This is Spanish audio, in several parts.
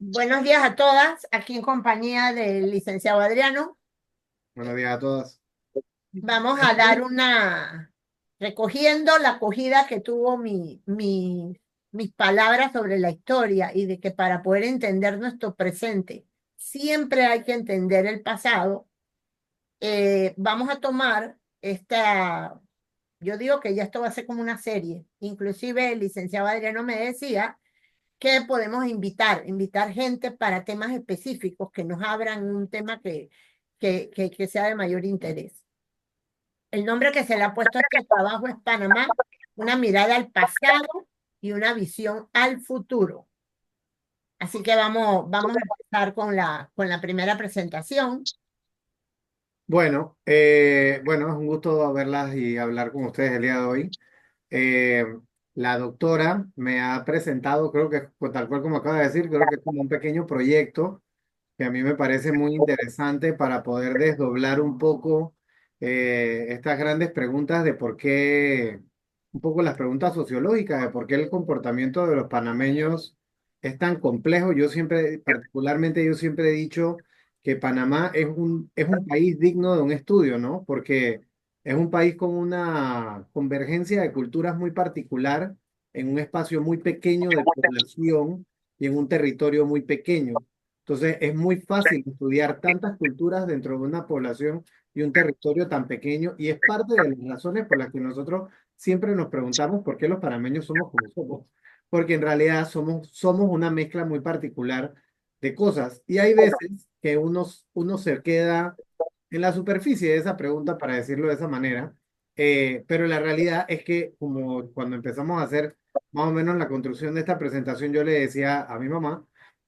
Buenos días a todas, aquí en compañía del licenciado Adriano. Buenos días a todas. Vamos a dar recogiendo la acogida que tuvo mis palabras sobre la historia y de que para poder entender nuestro presente siempre hay que entender el pasado. Vamos a tomar yo digo que ya esto va a ser como una serie. Inclusive el licenciado Adriano me decía que podemos invitar gente para temas específicos que nos abran un tema que sea de mayor interés. El nombre que se le ha puesto a este trabajo es Panamá, una mirada al pasado y una visión al futuro. Así que vamos a empezar con la primera presentación. Bueno, es un gusto verlas y hablar con ustedes el día de hoy. Eh, la doctora me ha presentado, creo que pues, tal cual como acaba de decir, creo que es como un pequeño proyecto que a mí me parece muy interesante para poder desdoblar un poco estas grandes preguntas de por qué, un poco las preguntas sociológicas de por qué el comportamiento de los panameños es tan complejo. Particularmente, yo siempre he dicho que Panamá es un país digno de un estudio, ¿no? Porque es un país con una convergencia de culturas muy particular en un espacio muy pequeño de población y en un territorio muy pequeño. Entonces, es muy fácil estudiar tantas culturas dentro de una población y un territorio tan pequeño, y es parte de las razones por las que nosotros siempre nos preguntamos por qué los panameños somos como somos, porque en realidad somos una mezcla muy particular de cosas, y hay veces que uno se queda en la superficie de esa pregunta, para decirlo de esa manera, pero la realidad es que como cuando empezamos a hacer más o menos la construcción de esta presentación, yo le decía a mi mamá,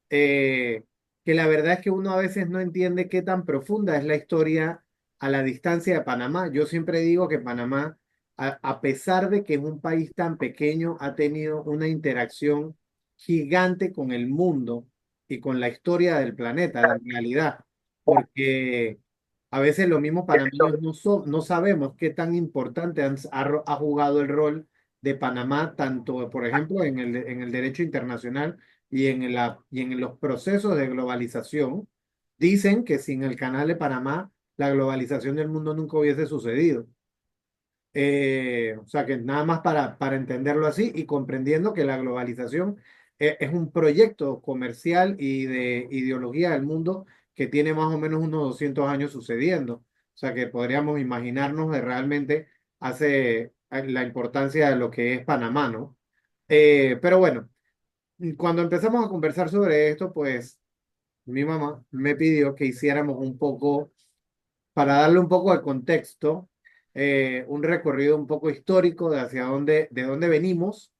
eh, que la verdad es que uno a veces no entiende qué tan profunda es la historia a la distancia de Panamá. Yo siempre digo que Panamá, a pesar de que es un país tan pequeño, ha tenido una interacción gigante con el mundo y con la historia del planeta, en realidad, porque a veces los mismos panameños no sabemos qué tan importante ha jugado el rol de Panamá, tanto, por ejemplo, en el derecho internacional y en los procesos de globalización. Dicen que sin el Canal de Panamá, la globalización del mundo nunca hubiese sucedido. O sea que nada más para entenderlo así y comprendiendo que la globalización es un proyecto comercial y de ideología del mundo que tiene más o menos unos 200 años sucediendo. O sea que podríamos imaginarnos de realmente hace la importancia de lo que es Panamá, ¿no? Pero bueno, cuando empezamos a conversar sobre esto, pues mi mamá me pidió que hiciéramos un poco, para darle un poco de contexto, un recorrido un poco histórico de dónde venimos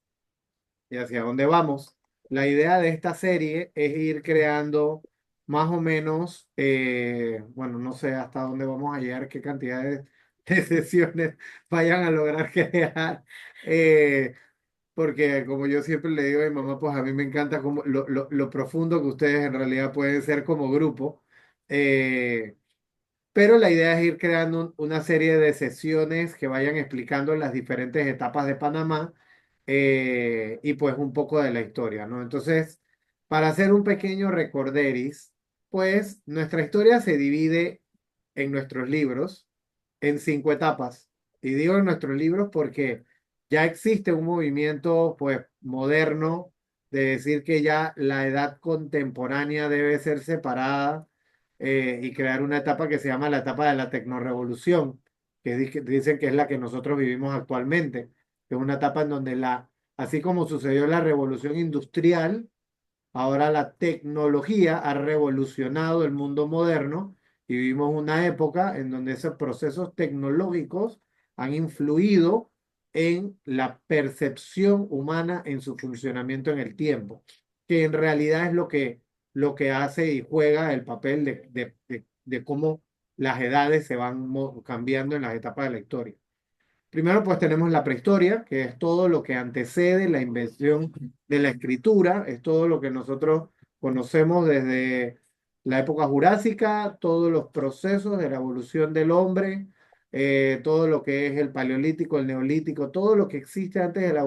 y hacia dónde vamos. La idea de esta serie es ir creando más o menos, bueno, no sé hasta dónde vamos a llegar, qué cantidad de sesiones vayan a lograr crear. Porque como yo siempre le digo a mi mamá, pues a mí me encanta como lo profundo que ustedes en realidad pueden ser como grupo. Eh, pero la idea es ir creando una serie de sesiones que vayan explicando las diferentes etapas de Panamá, y pues un poco de la historia, ¿no? Entonces, para hacer un pequeño recorderis, pues nuestra historia se divide en nuestros libros en 5 etapas. Y digo en nuestros libros porque ya existe un movimiento pues moderno de decir que ya la edad contemporánea debe ser separada, y crear una etapa que se llama la etapa de la tecnorrevolución, que dicen que es la que nosotros vivimos actualmente, que es una etapa en donde así como sucedió la revolución industrial, ahora la tecnología ha revolucionado el mundo moderno y vivimos una época en donde esos procesos tecnológicos han influido en la percepción humana en su funcionamiento en el tiempo, que en realidad es lo que hace y juega el papel de cómo las edades se van cambiando en las etapas de la historia. Primero, pues tenemos la prehistoria, que es todo lo que antecede la invención de la escritura, es todo lo que nosotros conocemos desde la época jurásica, todos los procesos de la evolución del hombre, todo lo que es el paleolítico, el neolítico, todo lo que existe antes de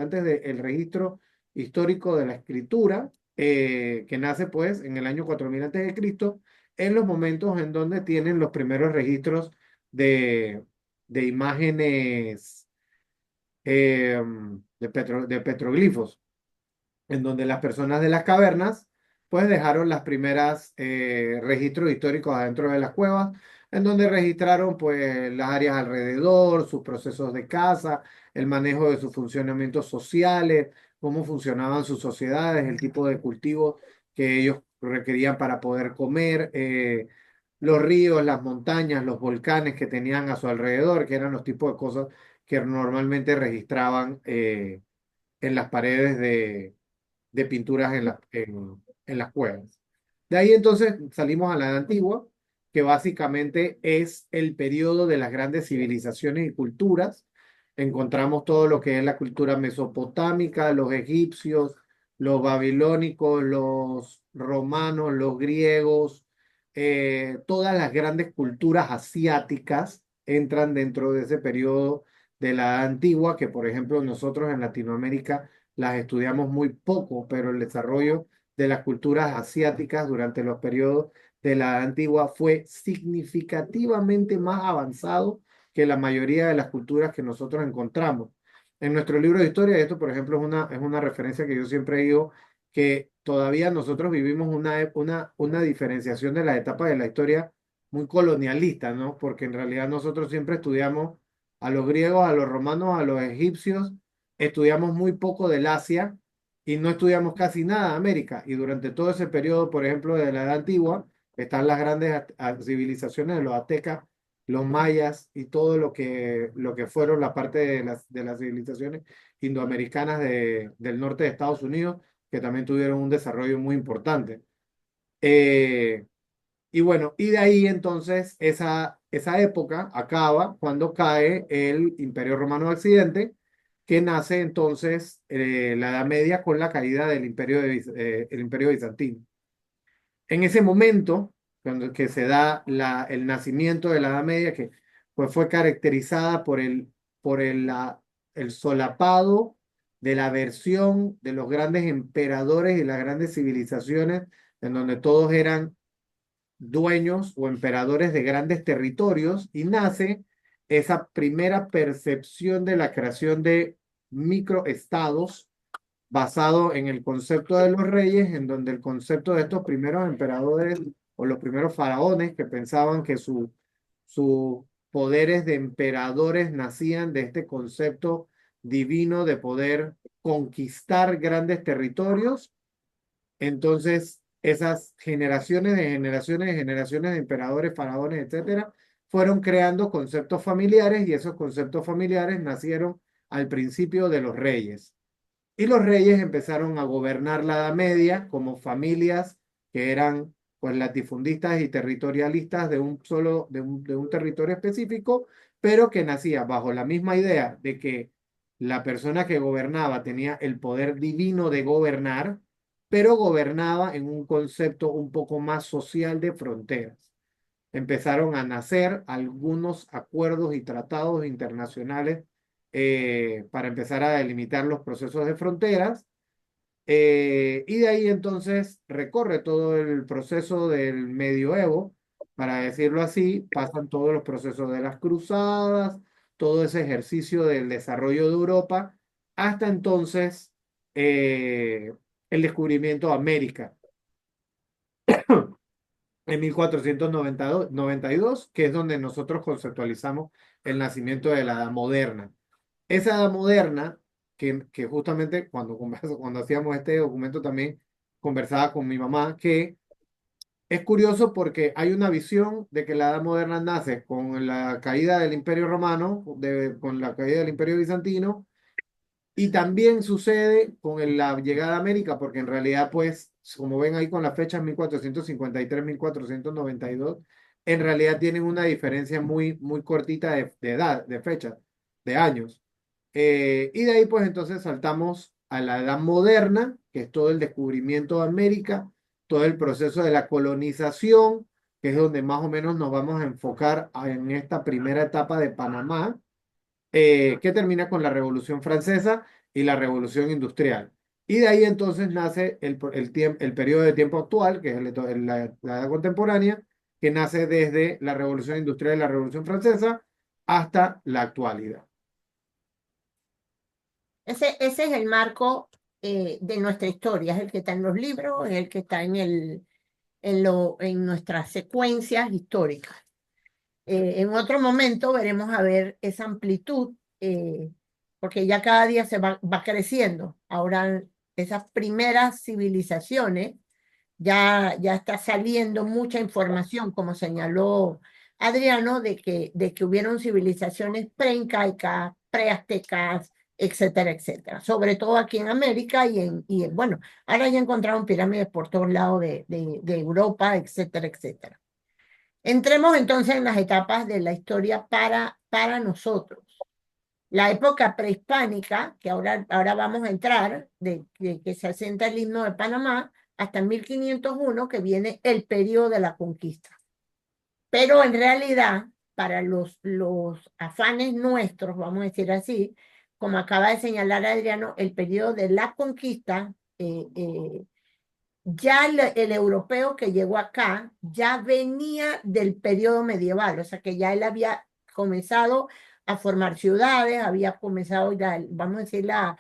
antes del registro histórico de la escritura. que nace pues en el año 4000 antes de Cristo, en los momentos en donde tienen los primeros registros de, de imágenes de petroglifos, en donde las personas de las cavernas pues dejaron las primeras registros históricos adentro de las cuevas, en donde registraron pues las áreas alrededor, sus procesos de caza, el manejo de sus funcionamientos sociales, cómo funcionaban sus sociedades, el tipo de cultivos que ellos requerían para poder comer, los ríos, las montañas, los volcanes que tenían a su alrededor, que eran los tipos de cosas que normalmente registraban en las paredes de pinturas en las cuevas. De ahí entonces salimos a la Edad Antigua, que básicamente es el periodo de las grandes civilizaciones y culturas. Encontramos todo lo que es la cultura mesopotámica, los egipcios, los babilónicos, los romanos, los griegos, todas las grandes culturas asiáticas entran dentro de ese periodo de la Edad Antigua, que por ejemplo nosotros en Latinoamérica las estudiamos muy poco, pero el desarrollo de las culturas asiáticas durante los periodos de la Edad Antigua fue significativamente más avanzado que la mayoría de las culturas que nosotros encontramos. En nuestro libro de historia, esto por ejemplo es una referencia que yo siempre digo, que todavía nosotros vivimos una diferenciación de la etapa de la historia muy colonialista, ¿no? Porque en realidad nosotros siempre estudiamos a los griegos, a los romanos, a los egipcios, estudiamos muy poco del Asia y no estudiamos casi nada de América. Y durante todo ese periodo, por ejemplo, de la Edad Antigua, están las grandes civilizaciones de los aztecas, los mayas y todo lo que fueron la parte de las civilizaciones indoamericanas del norte de Estados Unidos, que también tuvieron un desarrollo muy importante. Eh, y bueno, y de ahí entonces esa época acaba cuando cae el Imperio Romano de Occidente, que nace entonces la Edad Media con la caída del el Imperio Bizantino. En ese momento, cuando que se da el nacimiento de la Edad Media, que pues fue caracterizada por el solapado de la versión de los grandes emperadores y las grandes civilizaciones, en donde todos eran dueños o emperadores de grandes territorios y nace esa primera percepción de la creación de microestados basado en el concepto de los reyes, en donde el concepto de estos primeros emperadores o los primeros faraones que pensaban que sus poderes de emperadores nacían de este concepto divino de poder conquistar grandes territorios. Entonces, esas generaciones de generaciones de emperadores, faraones, etcétera, fueron creando conceptos familiares y esos conceptos familiares nacieron al principio de los reyes. Y los reyes empezaron a gobernar la Edad Media como familias que eran pues latifundistas y territorialistas de un solo, de un territorio específico, pero que nacía bajo la misma idea de que la persona que gobernaba tenía el poder divino de gobernar, pero gobernaba en un concepto un poco más social de fronteras. Empezaron a nacer algunos acuerdos y tratados internacionales para empezar a delimitar los procesos de fronteras. Y de ahí entonces recorre todo el proceso del medioevo, para decirlo así, pasan todos los procesos de las cruzadas, todo ese ejercicio del desarrollo de Europa, hasta entonces el descubrimiento de América en 1492, que es donde nosotros conceptualizamos el nacimiento de la Edad Moderna. Esa Edad Moderna, que justamente cuando hacíamos este documento también conversaba con mi mamá, que es curioso porque hay una visión de que la Edad Moderna nace con la caída del Imperio Romano, con la caída del Imperio Bizantino, y también sucede con la llegada a América, porque en realidad, pues, como ven ahí con las fechas 1453, 1492, en realidad tienen una diferencia muy, muy cortita de edad, de fecha, de años. Y de ahí, pues, entonces saltamos a la edad moderna, que es todo el descubrimiento de América, todo el proceso de la colonización, que es donde más o menos nos vamos a enfocar en esta primera etapa de Panamá, que termina con la Revolución Francesa y la Revolución Industrial. Y de ahí entonces nace el periodo de tiempo actual, que es la edad contemporánea, que nace desde la Revolución Industrial y la Revolución Francesa hasta la actualidad. Ese es el marco de nuestra historia, es el que está en los libros, es el que está en nuestras secuencias históricas. En otro momento veremos a ver esa amplitud, porque ya cada día va creciendo. Ahora esas primeras civilizaciones ya está saliendo mucha información, como señaló Adriano, de que hubieron civilizaciones preincaicas, preaztecas, etcétera, etcétera. Sobre todo aquí en América bueno, ahora ya encontraron pirámides por todos lados de Europa, etcétera, etcétera. Entremos entonces en las etapas de la historia para nosotros. La época prehispánica, que ahora vamos a entrar, de que se asienta el himno de Panamá, hasta 1501, que viene el periodo de la conquista. Pero en realidad, para los afanes nuestros, vamos a decir así, como acaba de señalar Adriano, el periodo de la conquista, ya el europeo que llegó acá ya venía del periodo medieval, o sea que ya él había comenzado a formar ciudades, había comenzado ya, vamos a decir, la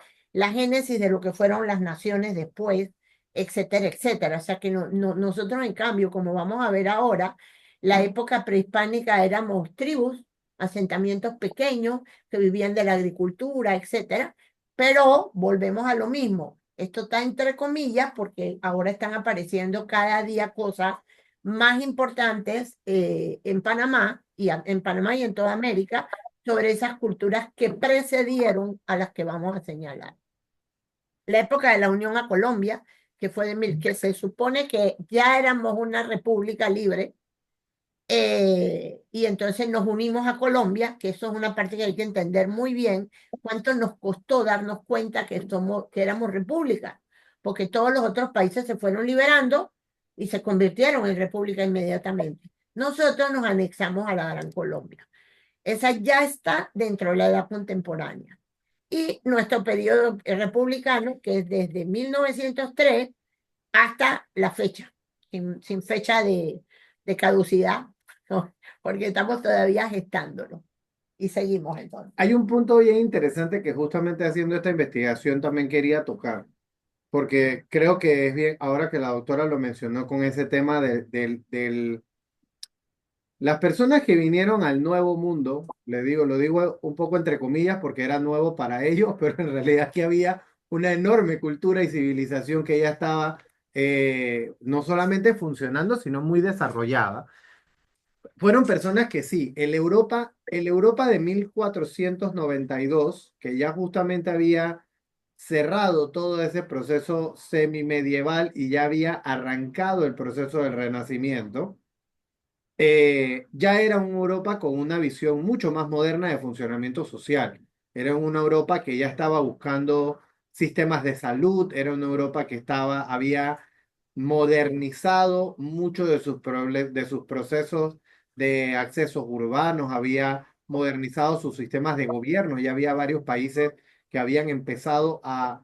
génesis de lo que fueron las naciones después, etcétera, etcétera. O sea que nosotros, en cambio, como vamos a ver ahora, la época prehispánica éramos tribus, asentamientos pequeños que vivían de la agricultura, etcétera, pero volvemos a lo mismo. Esto está entre comillas porque ahora están apareciendo cada día cosas más importantes en Panamá y en toda América sobre esas culturas que precedieron a las que vamos a señalar. La época de la Unión a Colombia, que se supone que ya éramos una república libre, y entonces nos unimos a Colombia, que eso es una parte que hay que entender muy bien, cuánto nos costó darnos cuenta que éramos república, porque todos los otros países se fueron liberando y se convirtieron en república inmediatamente. Nosotros nos anexamos a la Gran Colombia. Esa ya está dentro de la edad contemporánea. Y nuestro periodo republicano, que es desde 1903 hasta la fecha, sin fecha de caducidad, ¿no? Porque estamos todavía gestándolo. Y seguimos entonces. Hay un punto bien interesante que justamente haciendo esta investigación también quería tocar, porque creo que es bien, ahora que la doctora lo mencionó con ese tema las personas que vinieron al nuevo mundo, lo digo un poco entre comillas porque era nuevo para ellos, pero en realidad aquí había una enorme cultura y civilización que ya estaba no solamente funcionando, sino muy desarrollada. Fueron personas que sí, el Europa de 1492, que ya justamente había cerrado todo ese proceso semimedieval y ya había arrancado el proceso del Renacimiento, ya era una Europa con una visión mucho más moderna de funcionamiento social. Era una Europa que ya estaba buscando sistemas de salud, era una Europa que había modernizado muchos de sus procesos de accesos urbanos, había modernizado sus sistemas de gobierno, ya había varios países que habían empezado a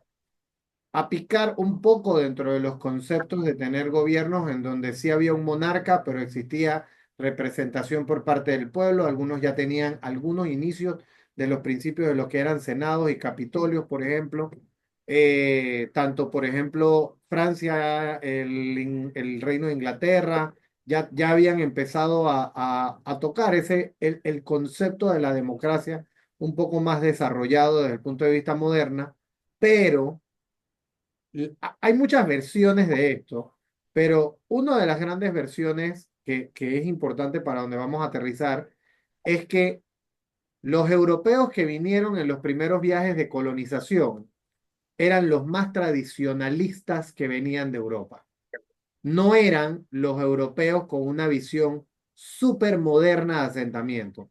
picar un poco dentro de los conceptos de tener gobiernos en donde sí había un monarca, pero existía representación por parte del pueblo. Algunos ya tenían algunos inicios de los principios de lo que eran senados y capitolios, por ejemplo. Tanto, por ejemplo, Francia, el Reino de Inglaterra, ya habían empezado a tocar el concepto de la democracia un poco más desarrollado desde el punto de vista moderna, pero hay muchas versiones de esto, pero una de las grandes versiones que es importante para donde vamos a aterrizar es que los europeos que vinieron en los primeros viajes de colonización eran los más tradicionalistas que venían de Europa. No eran los europeos con una visión súper moderna de asentamiento.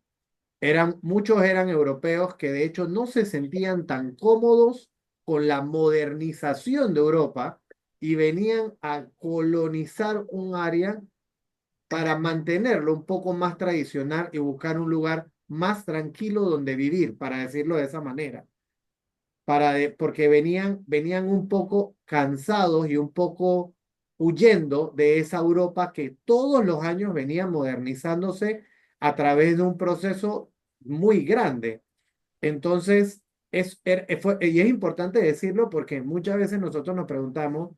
Muchos eran europeos que de hecho no se sentían tan cómodos con la modernización de Europa y venían a colonizar un área para mantenerlo un poco más tradicional y buscar un lugar más tranquilo donde vivir, para decirlo de esa manera. porque venían un poco cansados y un poco huyendo de esa Europa que todos los años venía modernizándose a través de un proceso muy grande. Entonces, y es importante decirlo porque muchas veces nosotros nos preguntamos,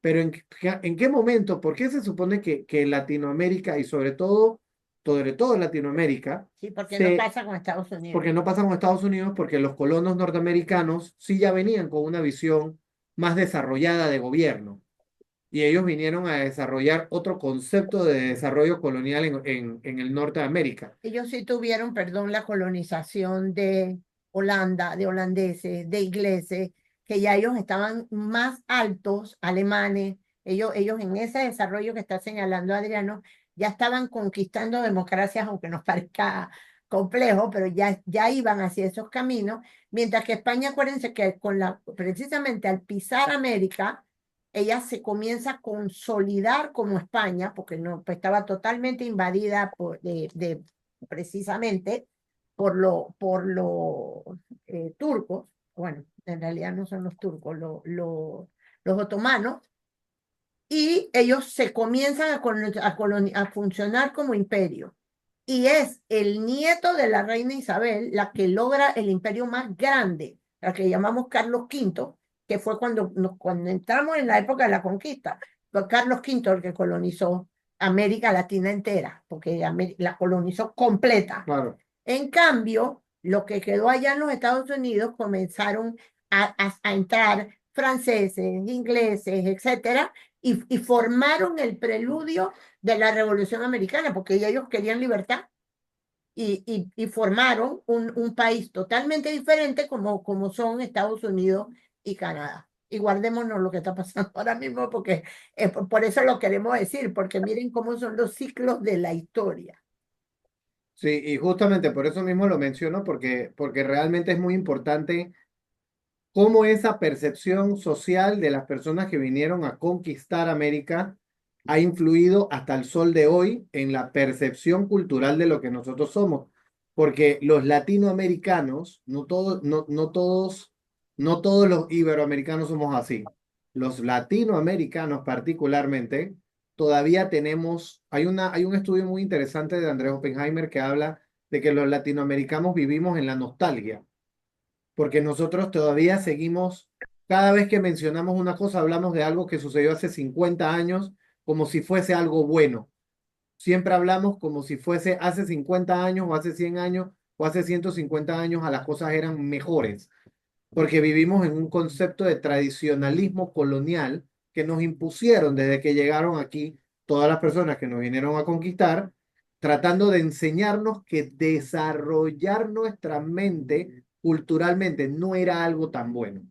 pero ¿en qué momento? ¿Por qué se supone que Latinoamérica y sobre todo Latinoamérica, Sí, porque no pasa con Estados Unidos. porque no pasa con Estados Unidos? Porque los colonos norteamericanos sí ya venían con una visión más desarrollada de gobierno y ellos vinieron a desarrollar otro concepto de desarrollo colonial en el norte de América. Ellos sí tuvieron, perdón, la colonización de Holanda, de holandeses, de ingleses, que ya ellos estaban más altos, alemanes, ellos en ese desarrollo que está señalando Adriano, ya estaban conquistando democracias, aunque nos parezca complejo, pero ya iban hacia esos caminos, mientras que España, acuérdense que precisamente al pisar América, ella se comienza a consolidar como España, porque no, pues estaba totalmente invadida precisamente por los turcos. Bueno, en realidad no son los turcos, los otomanos, y ellos se comienzan a funcionar como imperio. Y es el nieto de la reina Isabel la que logra el imperio más grande, la que llamamos Carlos V, que fue cuando entramos en la época de la conquista. Fue Carlos V el que colonizó América Latina entera, porque la colonizó completa. Claro. En cambio, lo que quedó allá en los Estados Unidos comenzaron a entrar franceses, ingleses, etcétera, y formaron el preludio de la Revolución Americana, porque ellos querían libertad y formaron un país totalmente diferente como son Estados Unidos y Canadá. Y guardémonos lo que está pasando ahora mismo, porque por eso lo queremos decir, porque miren cómo son los ciclos de la historia. Sí, y justamente por eso mismo lo menciono, porque realmente es muy importante cómo esa percepción social de las personas que vinieron a conquistar América ha influido hasta el sol de hoy en la percepción cultural de lo que nosotros somos. Porque los latinoamericanos, no todos los iberoamericanos somos así. Los latinoamericanos particularmente, todavía hay un estudio muy interesante de Andrés Oppenheimer que habla de que los latinoamericanos vivimos en la nostalgia porque nosotros todavía seguimos, cada vez que mencionamos una cosa, hablamos de algo que sucedió hace 50 años como si fuese algo bueno. Siempre hablamos como si fuese hace 50 años o hace 100 años o hace 150 años a las cosas eran mejores, porque vivimos en un concepto de tradicionalismo colonial que nos impusieron desde que llegaron aquí todas las personas que nos vinieron a conquistar, tratando de enseñarnos que desarrollar nuestra mente culturalmente no era algo tan bueno.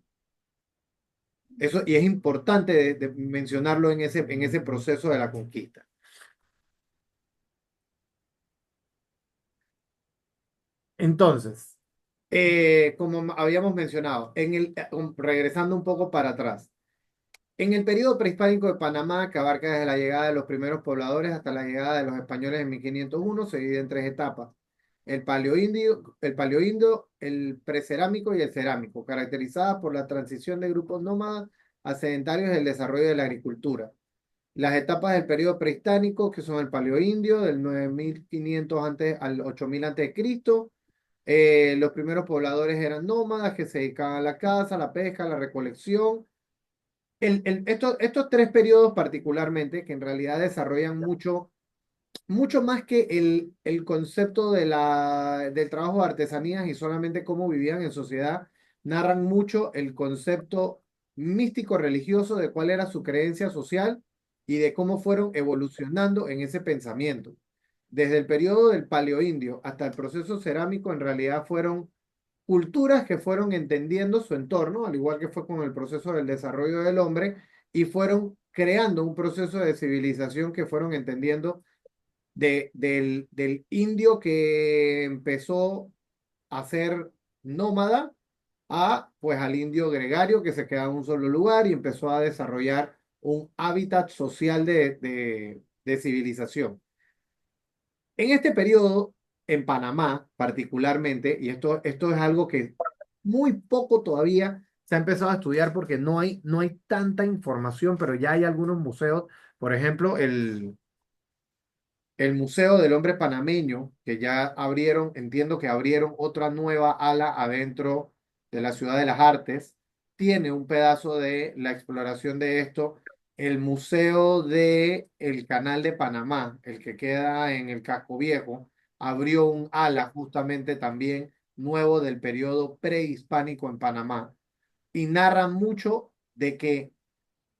Eso, y es importante de mencionarlo en ese proceso de la conquista. Entonces, como habíamos mencionado, regresando un poco para atrás, en el periodo prehispánico de Panamá, que abarca desde la llegada de los primeros pobladores hasta la llegada de los españoles en 1501, se divide en tres etapas: el paleoindio, el precerámico y el cerámico, caracterizadas por la transición de grupos nómadas a sedentarios y el desarrollo de la agricultura. Las etapas del periodo prehispánico, que son el paleoindio, del 9500 antes al 8000 antes de Cristo. Los primeros pobladores eran nómadas que se dedicaban a la caza, la pesca, la recolección. Estos tres periodos particularmente, que en realidad desarrollan mucho más que el concepto del trabajo de artesanías y solamente cómo vivían en sociedad, narran mucho el concepto místico religioso de cuál era su creencia social y de cómo fueron evolucionando en ese pensamiento. Desde el periodo del paleoindio hasta el proceso cerámico, en realidad fueron culturas que fueron entendiendo su entorno, al igual que fue con el proceso del desarrollo del hombre, y fueron creando un proceso de civilización que fueron entendiendo del indio que empezó a ser nómada pues al indio gregario que se quedaba en un solo lugar y empezó a desarrollar un hábitat social de civilización. En este periodo, en Panamá particularmente, y esto es algo que muy poco todavía se ha empezado a estudiar porque no hay tanta información, pero ya hay algunos museos, por ejemplo, el Museo del Hombre Panameño, que ya abrieron, entiendo que abrieron otra nueva ala adentro de la Ciudad de las Artes, tiene un pedazo de la exploración de esto. El Museo de el Canal de Panamá, el que queda en el Casco Viejo, abrió un ala justamente también nuevo del periodo prehispánico en Panamá y narra mucho de que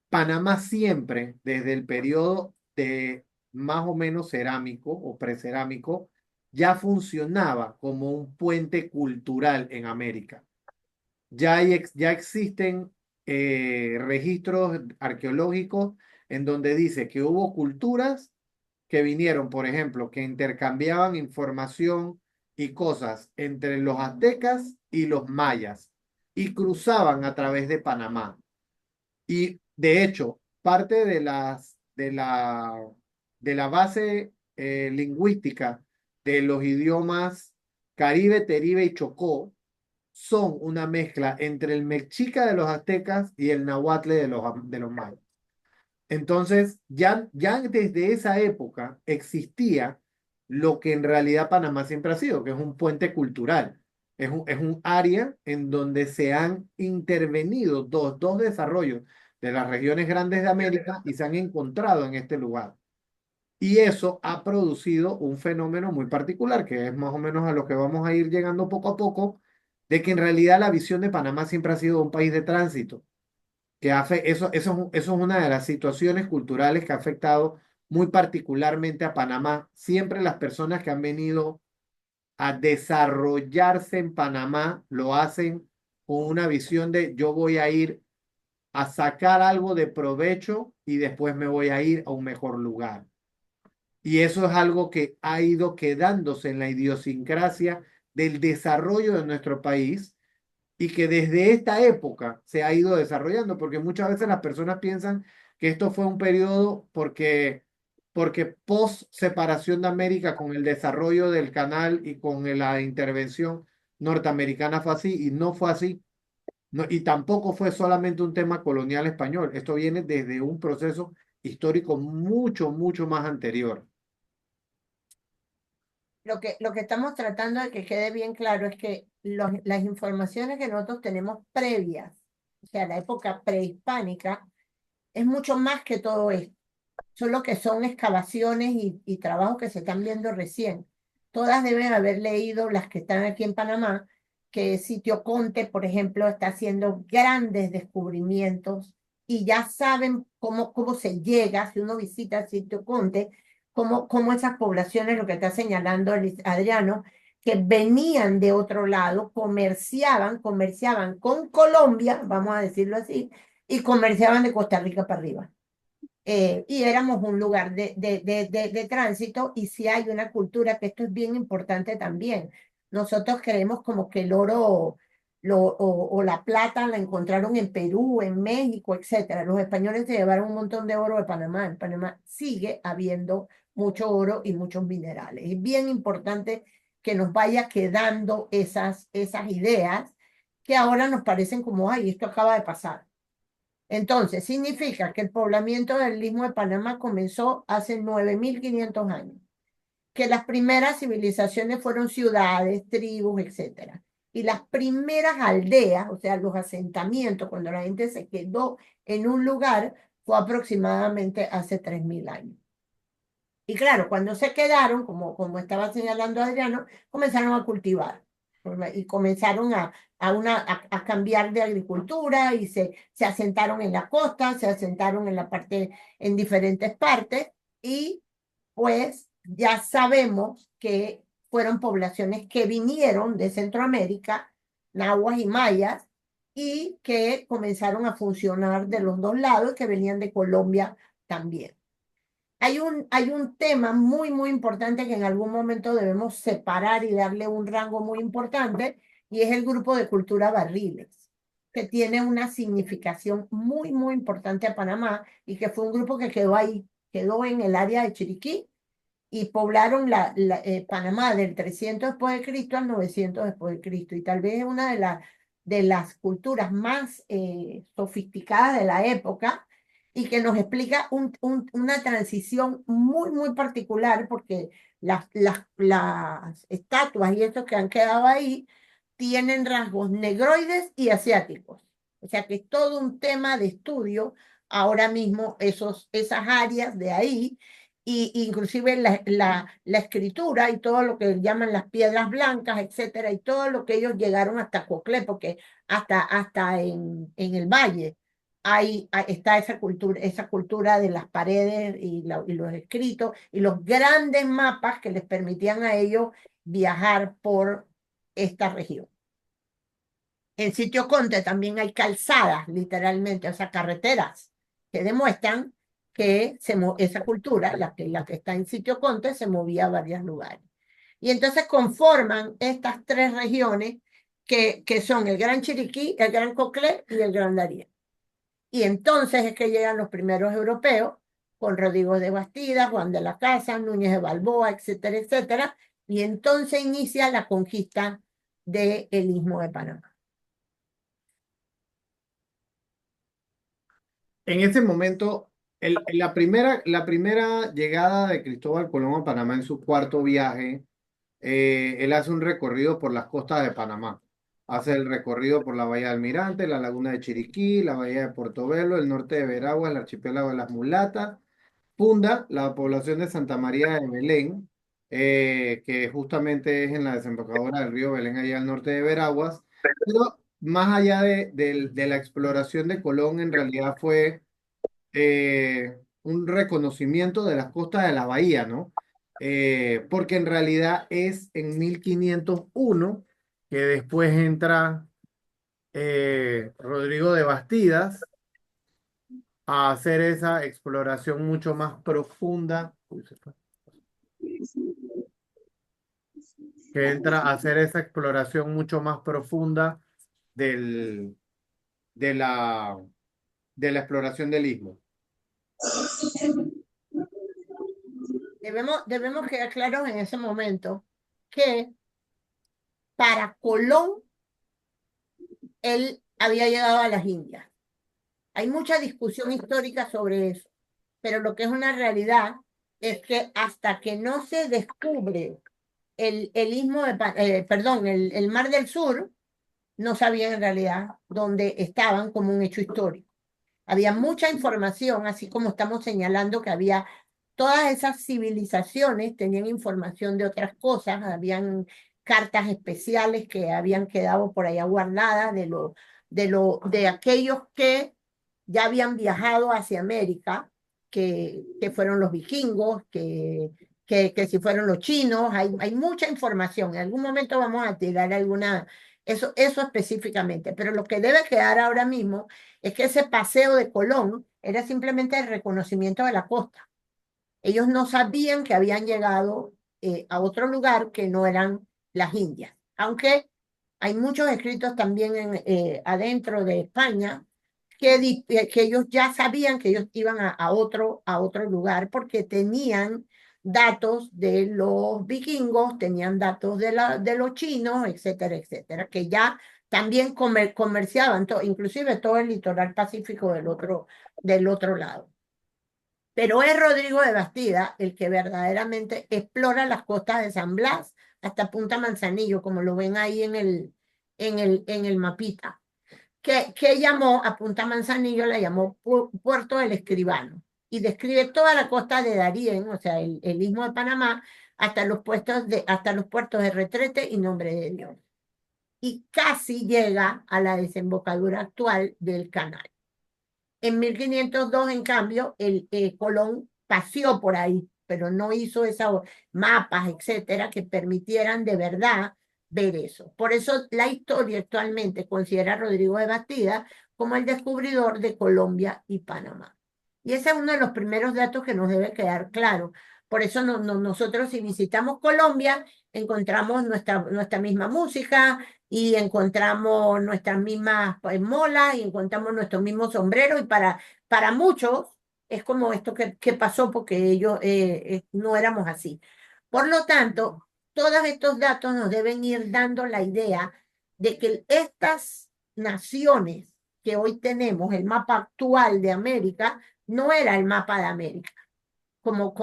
Panamá siempre, desde el periodo de más o menos cerámico o precerámico, ya funcionaba como un puente cultural en América. Ya existen registros arqueológicos en donde dice que hubo culturas que vinieron, por ejemplo, que intercambiaban información y cosas entre los aztecas y los mayas y cruzaban a través de Panamá. Y de hecho, parte de la base lingüística de los idiomas Caribe, Teribe y Chocó son una mezcla entre el mexica de los aztecas y el nahuatl de los mayas. Entonces, ya desde esa época existía lo que en realidad Panamá siempre ha sido, que es un puente cultural. Es un área en donde se han intervenido dos desarrollos de las regiones grandes de América y se han encontrado en este lugar. Y eso ha producido un fenómeno muy particular, que es más o menos a lo que vamos a ir llegando poco a poco, de que en realidad la visión de Panamá siempre ha sido un país de tránsito eso es una de las situaciones culturales que ha afectado muy particularmente a Panamá. Siempre las personas que han venido a desarrollarse en Panamá lo hacen con una visión de yo voy a ir a sacar algo de provecho y después me voy a ir a un mejor lugar. Y eso es algo que ha ido quedándose en la idiosincrasia del desarrollo de nuestro país y que desde esta época se ha ido desarrollando, porque muchas veces las personas piensan que esto fue un periodo porque post separación de América con el desarrollo del canal y con la intervención norteamericana fue así, y no fue así. No, y tampoco fue solamente un tema colonial español, esto viene desde un proceso histórico mucho, mucho más anterior. Lo que estamos tratando de que quede bien claro es que las informaciones que nosotros tenemos previas, o sea, la época prehispánica, es mucho más que todo esto. Solo que son excavaciones y trabajos que se están viendo recién. Todas deben haber leído, las que están aquí en Panamá, que Sitio Conte, por ejemplo, está haciendo grandes descubrimientos y ya saben cómo se llega, si uno visita Sitio Conte, cómo esas poblaciones, lo que está señalando Adriano, que venían de otro lado, comerciaban con Colombia, vamos a decirlo así, y comerciaban de Costa Rica para arriba. Y éramos un lugar de tránsito y si hay una cultura, que esto es bien importante también. Nosotros creemos como que el oro o la plata la encontraron en Perú, en México, etcétera. Los españoles se llevaron un montón de oro de Panamá. En Panamá sigue habiendo mucho oro y muchos minerales. Es bien importante que nos vaya quedando esas ideas que ahora nos parecen como, ay, esto acaba de pasar. Entonces, significa que el poblamiento del Istmo de Panamá comenzó hace 9.500 años, que las primeras civilizaciones fueron ciudades, tribus, etcétera. Y las primeras aldeas, o sea, los asentamientos, cuando la gente se quedó en un lugar, fue aproximadamente hace 3.000 años. Y claro, cuando se quedaron, como estaba señalando Adriano, comenzaron a cultivar y comenzaron a cambiar de agricultura y se asentaron en la costa, se asentaron en la parte, en diferentes partes y pues ya sabemos que fueron poblaciones que vinieron de Centroamérica, nahuas y mayas, y que comenzaron a funcionar de los dos lados, que venían de Colombia también. Hay un tema muy importante que en algún momento debemos separar y darle un rango muy importante, y es el grupo de cultura barriles, que tiene una significación muy importante a Panamá y que fue un grupo que quedó ahí, quedó en el área de Chiriquí y poblaron Panamá del 300 después de Cristo al 900 después de Cristo. Y tal vez es una de las culturas más sofisticadas de la época y que nos explica una transición muy, muy particular porque las estatuas y estos que han quedado ahí tienen rasgos negroides y asiáticos. O sea que es todo un tema de estudio ahora mismo esas áreas de ahí, y inclusive la escritura y todo lo que llaman las piedras blancas, etcétera, y todo lo que ellos llegaron hasta Coclé, porque hasta en el valle está esa cultura de las paredes y los escritos y los grandes mapas que les permitían a ellos viajar por esta región. En Sitio Conte también hay calzadas, literalmente, o sea, carreteras que demuestran que esa cultura, la que está en Sitio Conte, se movía a varios lugares. Y entonces conforman estas tres regiones que son el Gran Chiriquí, el Gran Coclé y el Gran Darién. Y entonces es que llegan los primeros europeos, con Rodrigo de Bastida, Juan de la Casa, Núñez de Balboa, etcétera, etcétera. Y entonces inicia la conquista del Istmo de Panamá. En ese momento, la primera llegada de Cristóbal Colón a Panamá en su cuarto viaje, él hace un recorrido por las costas de Panamá. Hace el recorrido por la Bahía de Almirante, la Laguna de Chiriquí, la Bahía de Portobelo, el norte de Veraguas, el archipiélago de las Mulatas. Funda la población de Santa María de Belén, que justamente es en la desembocadura del río Belén, allá al norte de Veraguas. Pero más allá de la exploración de Colón, en realidad fue un reconocimiento de las costas de la bahía, ¿no? Porque en realidad es en 1501 que después entra Rodrigo de Bastidas a hacer esa exploración mucho más profunda. Uy, se fue. Que entra a hacer esa exploración mucho más profunda del, de la exploración del istmo. Debemos quedar claros en ese momento que para Colón él había llegado a las Indias. Hay mucha discusión histórica sobre eso, pero lo que es una realidad es que hasta que no se descubre el istmo perdón, el Mar del Sur, no sabían en realidad dónde estaban como un hecho histórico. Había mucha información, así como estamos señalando que había todas esas civilizaciones, tenían información de otras cosas, habían cartas especiales que habían quedado por allá guardadas de aquellos que ya habían viajado hacia América, que fueron los vikingos, que si fueron los chinos, hay mucha información. En algún momento vamos a tirar eso específicamente, pero lo que debe quedar ahora mismo es que ese paseo de Colón era simplemente el reconocimiento de la costa. Ellos no sabían que habían llegado a otro lugar que no eran las Indias, aunque hay muchos escritos también adentro de España que ellos ya sabían que ellos iban a otro lugar porque tenían datos de los vikingos, tenían datos de los chinos, etcétera, etcétera, que ya también comerciaban, inclusive todo el litoral pacífico del otro lado. Pero es Rodrigo de Bastida el que verdaderamente explora las costas de San Blas hasta Punta Manzanillo, como lo ven ahí en el mapita. Que llamó a Punta Manzanillo, la llamó Puerto del Escribano, y describe toda la costa de Darién, o sea, el Istmo de Panamá, hasta los puertos de Retrete y Nombre de Dios. Y casi llega a la desembocadura actual del canal. En 1502, en cambio, Colón paseó por ahí, pero no hizo esos mapas, etcétera, que permitieran de verdad ver eso. Por eso la historia actualmente considera a Rodrigo de Bastida como el descubridor de Colombia y Panamá. Y ese es uno de los primeros datos que nos debe quedar claro. Por eso nosotros, si visitamos Colombia, encontramos nuestra misma música, y encontramos nuestras mismas molas y encontramos nuestros mismos sombreros, y para muchos es como esto que pasó porque ellos no éramos así. Por lo tanto, todos estos datos nos deben ir dando la idea de que estas naciones que hoy tenemos, el mapa actual de América, no era el mapa de América, como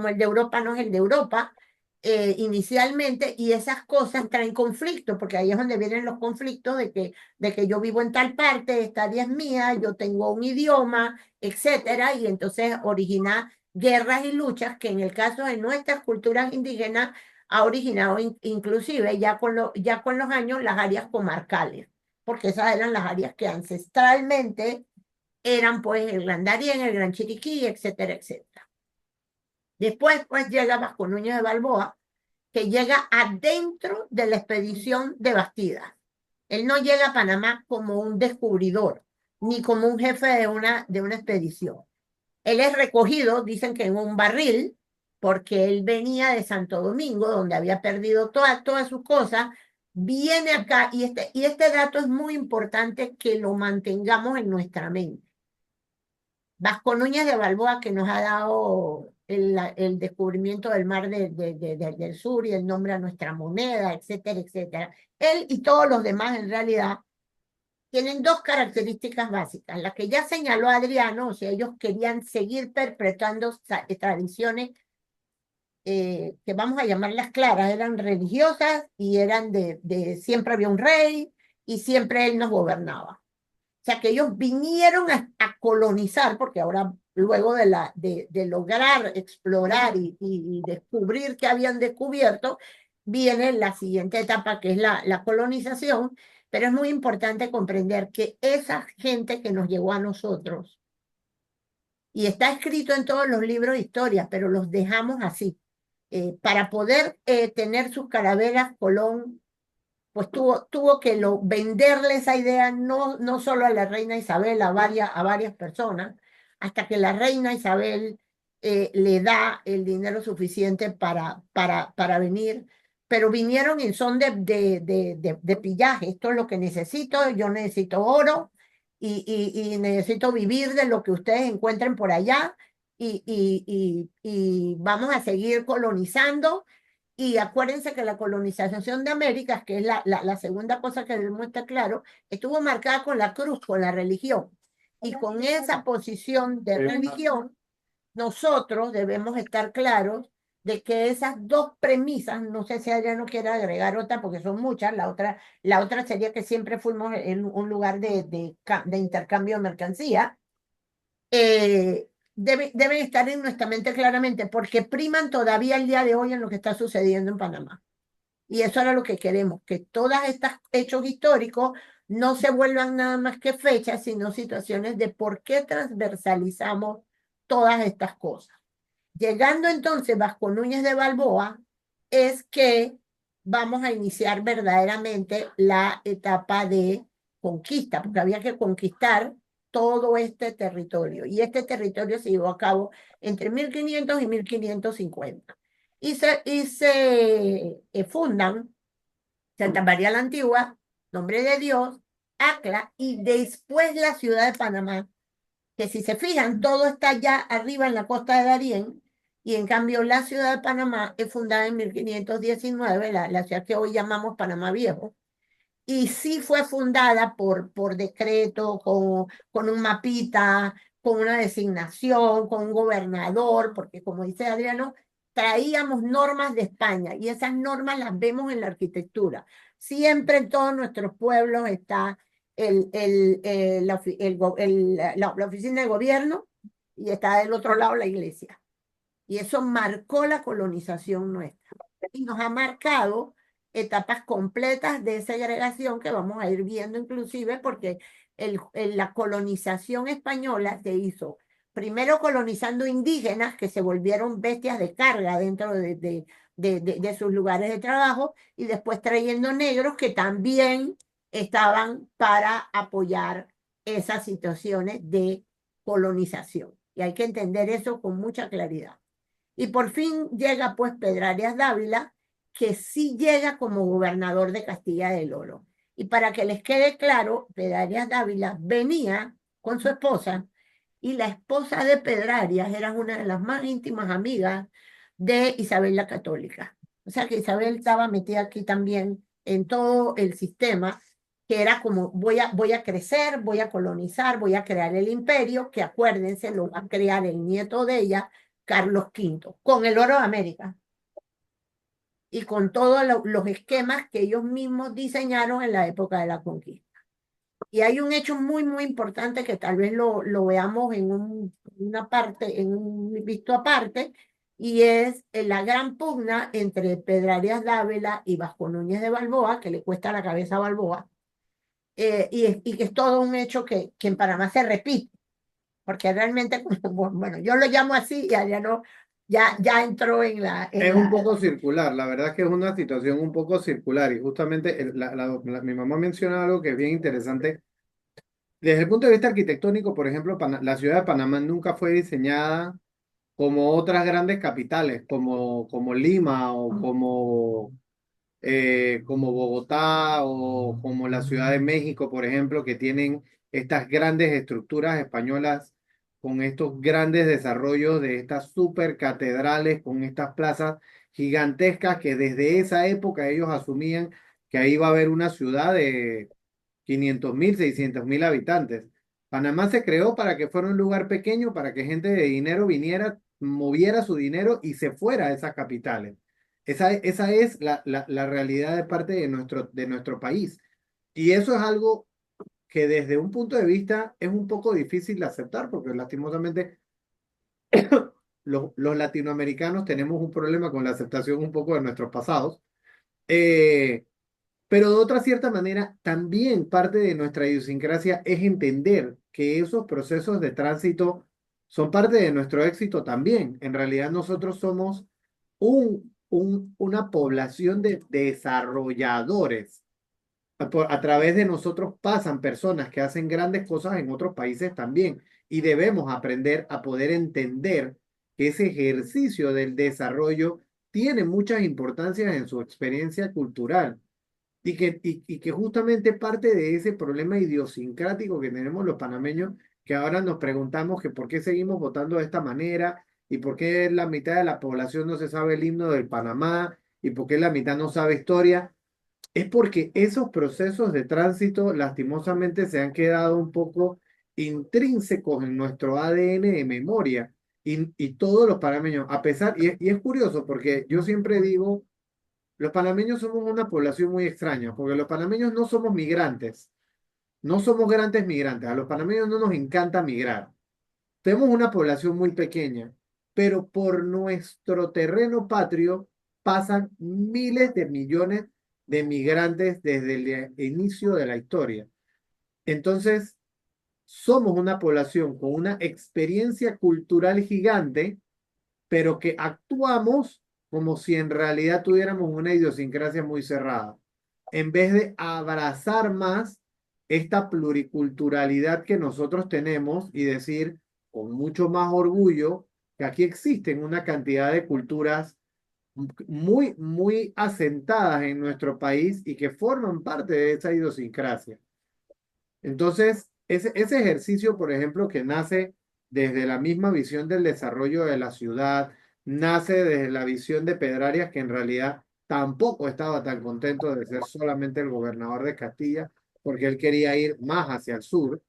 el de Europa no es el de Europa, inicialmente, y esas cosas traen conflicto, porque ahí es donde vienen los conflictos de que yo vivo en tal parte, esta área es mía, yo tengo un idioma, etcétera, y entonces origina guerras y luchas que en el caso de nuestras culturas indígenas ha originado inclusive ya con los años las áreas comarcales, porque esas eran las áreas que ancestralmente eran pues el Gran Darién, el Gran Chiriquí, etcétera, etcétera. Después pues llega Vasco Núñez de Balboa, que llega adentro de la expedición de Bastidas. Él no llega a Panamá como un descubridor, ni como un jefe de una expedición. Él es recogido, dicen que en un barril, porque él venía de Santo Domingo, donde había perdido todas sus cosas, viene acá, y este dato es muy importante que lo mantengamos en nuestra mente. Vasco Núñez de Balboa, que nos ha dado el descubrimiento del mar del sur y el nombre a nuestra moneda, etcétera, etcétera. Él y todos los demás, en realidad, tienen dos características básicas. Las que ya señaló Adriano, o sea, ellos querían seguir perpetuando tradiciones que vamos a llamarlas claras, eran religiosas y eran siempre había un rey y siempre él nos gobernaba. O sea, que ellos vinieron a colonizar, porque ahora, luego de lograr explorar y descubrir que habían descubierto, viene la siguiente etapa, que es la colonización, pero es muy importante comprender que esa gente que nos llegó a nosotros, y está escrito en todos los libros de historia, pero los dejamos así, para poder tener sus carabelas, Colón pues tuvo que venderle esa idea no solo a la reina Isabel, a varias personas, hasta que la reina Isabel le da el dinero suficiente para venir, pero vinieron en son de pillaje. Esto es lo que necesito, yo necesito oro y necesito vivir de lo que ustedes encuentren por allá y vamos a seguir colonizando. Y acuérdense que la colonización de América, que es la segunda cosa que demuestra claro, estuvo marcada con la cruz, con la religión. Y con esa posición de religión, nosotros debemos estar claros de que esas dos premisas, no sé si Adriano quiere agregar otra, porque son muchas, la otra sería que siempre fuimos en un lugar de intercambio de mercancía, deben estar en nuestra mente claramente, porque priman todavía el día de hoy en lo que está sucediendo en Panamá. Y eso era lo que queremos, que todos estos hechos históricos no se vuelvan nada más que fechas, sino situaciones de por qué transversalizamos todas estas cosas. Llegando entonces Vasco Núñez de Balboa, es que vamos a iniciar verdaderamente la etapa de conquista, porque había que conquistar todo este territorio. Y este territorio se llevó a cabo entre 1500 y 1550. Y se fundan Santa María la Antigua, Nombre de Dios, Acla y después la ciudad de Panamá, que si se fijan, todo está allá arriba en la costa de Darién, y en cambio la ciudad de Panamá es fundada en 1519, la ciudad que hoy llamamos Panamá Viejo, y sí fue fundada por decreto, con un mapita, con una designación, con un gobernador, porque como dice Adriano, traíamos normas de España y esas normas las vemos en la arquitectura. Siempre en todos nuestros pueblos está la oficina de gobierno y está del otro lado la iglesia. Y eso marcó la colonización nuestra. Y nos ha marcado etapas completas de segregación que vamos a ir viendo inclusive porque la colonización española se hizo primero colonizando indígenas que se volvieron bestias de carga dentro de sus lugares de trabajo y después trayendo negros que también estaban para apoyar esas situaciones de colonización. Y hay que entender eso con mucha claridad. Y por fin llega pues Pedrarias Dávila, que sí llega como gobernador de Castilla del Oro. Y para que les quede claro, Pedrarias Dávila venía con su esposa y la esposa de Pedrarias era una de las más íntimas amigas de Isabel la Católica. O sea que Isabel estaba metida aquí también en todo el sistema que era como voy a crecer, voy a colonizar, voy a crear el imperio, que acuérdense, lo va a crear el nieto de ella, Carlos V, con el oro de América y con todos los esquemas que ellos mismos diseñaron en la época de la conquista. Y hay un hecho muy, muy importante que tal vez lo veamos en una parte, en un visto aparte, y es la gran pugna entre Pedrarias Dávila y Vasco Núñez de Balboa, que le cuesta la cabeza a Balboa, y que es todo un hecho que en Panamá se repite, porque realmente, bueno, yo lo llamo así y Adriano ya entró Es un poco circular, la verdad que es una situación un poco circular y justamente mi mamá menciona algo que es bien interesante. Desde el punto de vista arquitectónico, por ejemplo, la ciudad de Panamá nunca fue diseñada como otras grandes capitales, como Lima o como Bogotá o como la Ciudad de México, por ejemplo, que tienen estas grandes estructuras españolas con estos grandes desarrollos de estas super catedrales, con estas plazas gigantescas que desde esa época ellos asumían que ahí iba a haber una ciudad de 500.000, 600.000 habitantes. Panamá se creó para que fuera un lugar pequeño, para que gente de dinero viniera, moviera su dinero y se fuera a esas capitales. Esa es la realidad de parte de nuestro país. Y eso es algo que desde un punto de vista es un poco difícil de aceptar, porque lastimosamente los latinoamericanos tenemos un problema con la aceptación un poco de nuestros pasados. Eh, pero de otra cierta manera, también parte de nuestra idiosincrasia es entender que esos procesos de tránsito son parte de nuestro éxito también. En realidad nosotros somos una población de desarrolladores. A través de nosotros pasan personas que hacen grandes cosas en otros países también y debemos aprender a poder entender que ese ejercicio del desarrollo tiene muchas importancias en su experiencia cultural y que justamente parte de ese problema idiosincrático que tenemos los panameños, que ahora nos preguntamos que por qué seguimos votando de esta manera y por qué la mitad de la población no se sabe el himno del Panamá y por qué la mitad no sabe historia, es porque esos procesos de tránsito lastimosamente se han quedado un poco intrínsecos en nuestro ADN de memoria y todos los panameños, a pesar, y es curioso porque yo siempre digo, los panameños somos una población muy extraña, porque los panameños no somos migrantes, no somos grandes migrantes, a los panameños no nos encanta migrar. Tenemos una población muy pequeña, pero por nuestro terreno patrio pasan miles de millones de migrantes desde el inicio de la historia. Entonces, somos una población con una experiencia cultural gigante pero que actuamos como si en realidad tuviéramos una idiosincrasia muy cerrada, en vez de abrazar más esta pluriculturalidad que nosotros tenemos y decir con mucho más orgullo que aquí existen una cantidad de culturas muy, muy asentadas en nuestro país y que forman parte de esa idiosincrasia. Entonces, ese ejercicio, por ejemplo, que nace desde la misma visión del desarrollo de la ciudad, nace desde la visión de Pedrarias, que en realidad tampoco estaba tan contento de ser solamente el gobernador de Castilla, porque él quería ir más hacia el sur,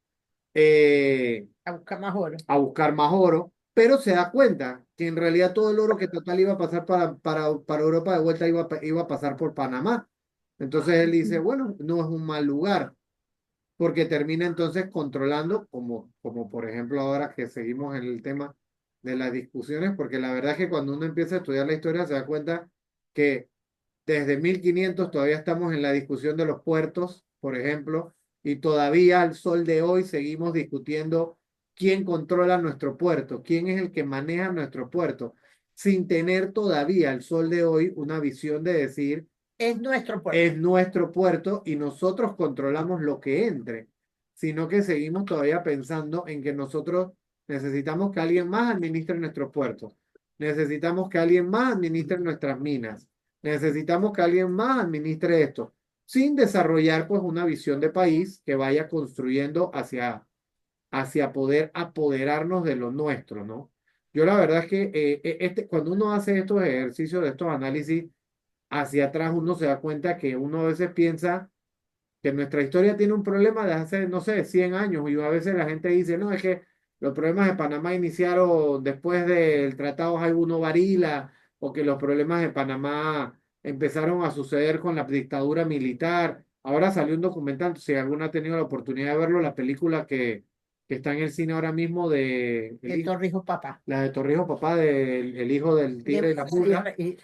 eh, a buscar más oro. a buscar más oro, pero se da cuenta que en realidad todo el oro que total iba a pasar para Europa de vuelta iba a pasar por Panamá. Entonces él dice, bueno, no es un mal lugar porque termina entonces controlando, como por ejemplo ahora que seguimos en el tema de las discusiones, porque la verdad es que cuando uno empieza a estudiar la historia se da cuenta que desde 1500 todavía estamos en la discusión de los puertos, por ejemplo, y todavía al sol de hoy seguimos discutiendo quién controla nuestro puerto, quién es el que maneja nuestro puerto, sin tener todavía al sol de hoy una visión de decir Es nuestro puerto. es nuestro puerto y nosotros controlamos lo que entre, sino que seguimos todavía pensando en que nosotros necesitamos que alguien más administre nuestros puertos, necesitamos que alguien más administre nuestras minas, necesitamos que alguien más administre esto, sin desarrollar pues una visión de país que vaya construyendo hacia poder apoderarnos de lo nuestro, ¿no? Yo la verdad es que cuando uno hace estos ejercicios, de estos análisis, hacia atrás uno se da cuenta que uno a veces piensa que nuestra historia tiene un problema de hace, no sé, 100 años, y a veces la gente dice, no, es que los problemas de Panamá iniciaron después del Tratado Jaibuno Varila, o que los problemas de Panamá empezaron a suceder con la dictadura militar. Ahora salió un documental, si alguno ha tenido la oportunidad de verlo, la película que está en el cine ahora mismo de Torrijos Papá. la de Torrijos Papá, del el hijo del tigre y la Sí, pulga, que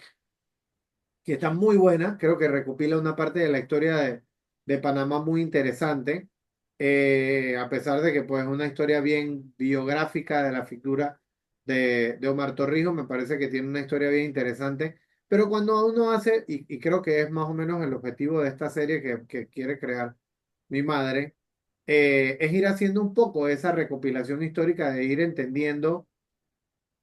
está muy buena, creo que recopila una parte de la historia de Panamá muy interesante, a pesar de que pues es una historia bien biográfica de la figura de Omar Torrijos, me parece que tiene una historia bien interesante, pero cuando uno hace, y creo que es más o menos el objetivo de esta serie que quiere crear mi madre, es ir haciendo un poco esa recopilación histórica, de ir entendiendo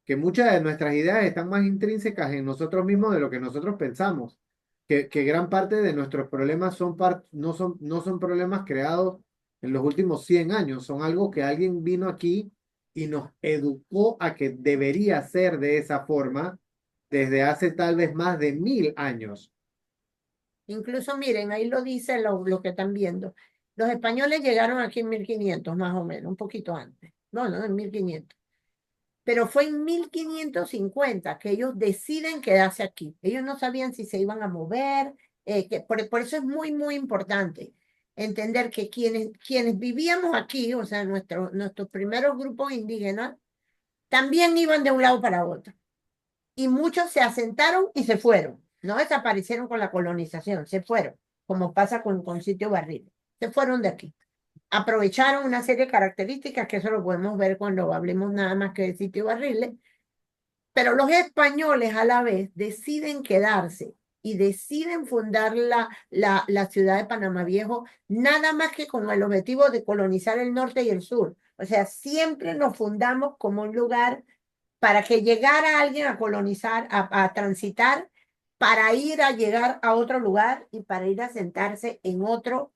que muchas de nuestras ideas están más intrínsecas en nosotros mismos de lo que nosotros pensamos, que gran parte de nuestros problemas no son problemas creados en los últimos 100 años, son algo que alguien vino aquí y nos educó a que debería ser de esa forma desde hace tal vez más de 1000 años. incluso miren, ahí lo dice lo que están viendo. Los españoles llegaron aquí en 1500 más o menos, un poquito antes. No, no, en 1500. Pero fue en 1550 que ellos deciden quedarse aquí. Ellos no sabían si se iban a mover, por eso es muy, muy importante entender que quienes vivíamos aquí, o sea, nuestros primeros grupos indígenas, también iban de un lado para otro. Y muchos se asentaron y se fueron. No desaparecieron con la colonización, se fueron, como pasa con Sitio Barril. Se fueron de aquí. Aprovecharon una serie de características que eso lo podemos ver cuando hablemos nada más que de Sitio Barril, pero los españoles a la vez deciden quedarse y deciden fundar la ciudad de Panamá Viejo, nada más que con el objetivo de colonizar el norte y el sur. O sea, siempre nos fundamos como un lugar para que llegara alguien a colonizar, a transitar, para ir a llegar a otro lugar y para ir a sentarse en otro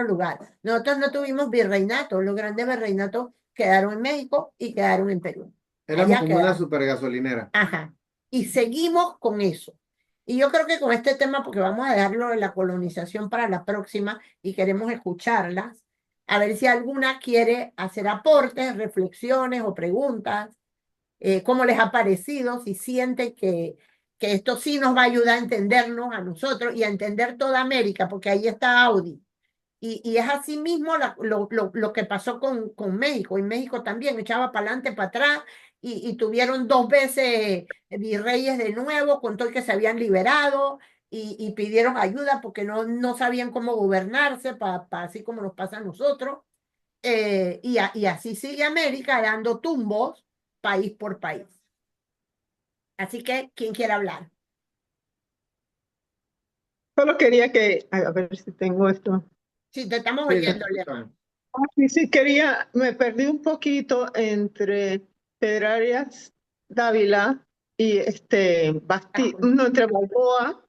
lugar. Nosotros no tuvimos virreinato, los grandes virreinatos quedaron en México y quedaron en Perú. Éramos Allá como una quedaron. super gasolinera. Ajá. Y seguimos con eso. Y yo creo que con este tema, porque vamos a dejarlo de la colonización para la próxima y queremos escucharlas, a ver si alguna quiere hacer aportes, reflexiones o preguntas, cómo les ha parecido, si sienten que esto sí nos va a ayudar a entendernos a nosotros y a entender toda América, porque ahí está Audi. Y es así mismo lo que pasó con México. Y México también echaba para adelante, para atrás, y tuvieron dos veces virreyes de nuevo, con todo el que se habían liberado, y pidieron ayuda porque no sabían cómo gobernarse, así como nos pasa a nosotros. Y así sigue América dando tumbos país por país. Así que, ¿quién quiere hablar? Solo quería a ver si tengo esto. Sí, te estamos Sí, te oyendo, Leo. escuchamos. Sí, sí, me perdí un poquito entre Pedrarias Dávila y no, entre Balboa,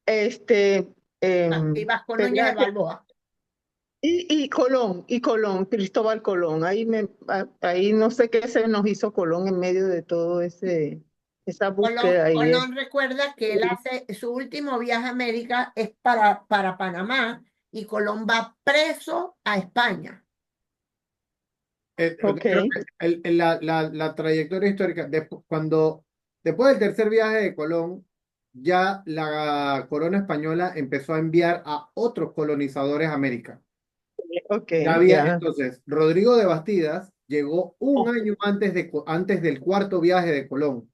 este, Y Vasco Núñez de Pedrarias Balboa. y Colón, Cristóbal Colón. Ahí no sé qué se nos hizo Colón en medio de todo esa búsqueda ahí. Colón recuerda que él hace su último viaje a América es para Panamá y Colón va preso a España. Ok, Creo que la trayectoria histórica, después del tercer viaje de Colón, ya la corona española empezó a enviar a otros colonizadores a América. ok, Ya había, ya. entonces, Rodrigo de Bastidas llegó un año antes del cuarto viaje de Colón,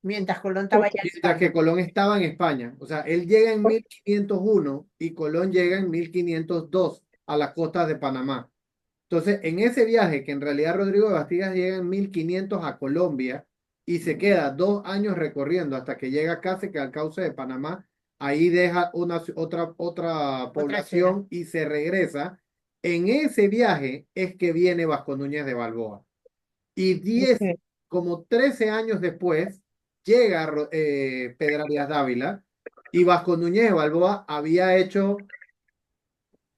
Mientras Colón estaba allá en mientras que España. Colón estaba en España. O sea, él llega en 1501 y Colón llega en 1502 a las costas de Panamá. Entonces, en ese viaje, que en realidad Rodrigo de Bastidas llega en 1500 a Colombia y se queda 2 años recorriendo hasta que llega casi que al cauce de Panamá, ahí deja otra Otra ciudad. población y se regresa. En ese viaje es que viene Vasco Núñez de Balboa. Y Ok. como 13 años después, llega Pedro Arias Dávila y Vasco Núñez de Balboa había hecho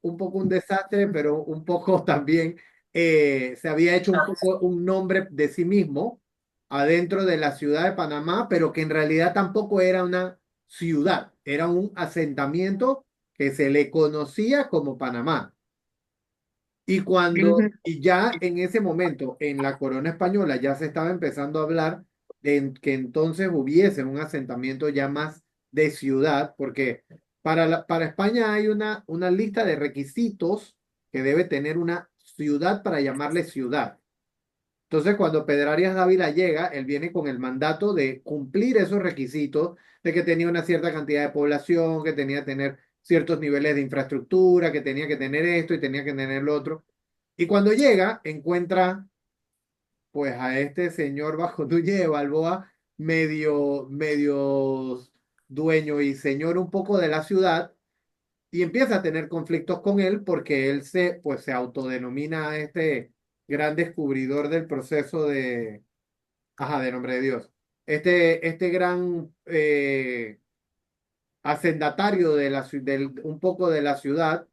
un poco un desastre, pero un poco también se había hecho un poco un nombre de sí mismo adentro de la ciudad de Panamá, pero que en realidad tampoco era una ciudad, era un asentamiento que se le conocía como Panamá. Ujú. Y ya en ese momento, en la corona española, ya se estaba empezando a hablar de que entonces hubiese un asentamiento ya más de ciudad, porque para España hay una lista de requisitos que debe tener una ciudad para llamarle ciudad. Entonces, cuando Pedrarias Dávila llega, él viene con el mandato de cumplir esos requisitos, de que tenía una cierta cantidad de población, que tenía que tener ciertos niveles de infraestructura, que tenía que tener esto y tenía que tener lo otro. Y cuando llega, encuentra pues a este señor bajo Núñez de Balboa, medio dueño y señor un poco de la ciudad, y empieza a tener conflictos con él porque él pues se autodenomina este gran descubridor del proceso de, ajá, de nombre de Dios, este gran hacendatario de un poco de la ciudad,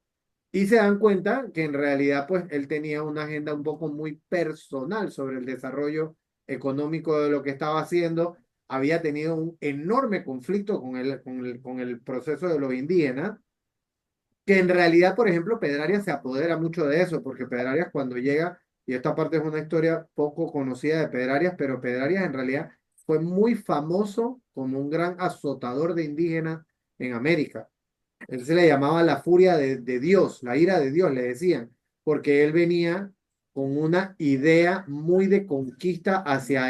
y se dan cuenta que en realidad pues él tenía una agenda un poco muy personal sobre el desarrollo económico de lo que estaba haciendo. Había tenido un enorme conflicto con el proceso de los indígenas, que en realidad, por ejemplo, Pedrarias se apodera mucho de eso, porque Pedrarias cuando llega, y esta parte es una historia poco conocida de Pedrarias, pero Pedrarias en realidad fue muy famoso como un gran azotador de indígenas en América. Él se le llamaba la furia de Dios, la ira de Dios, le decían, porque él venía con una idea muy de conquista hacia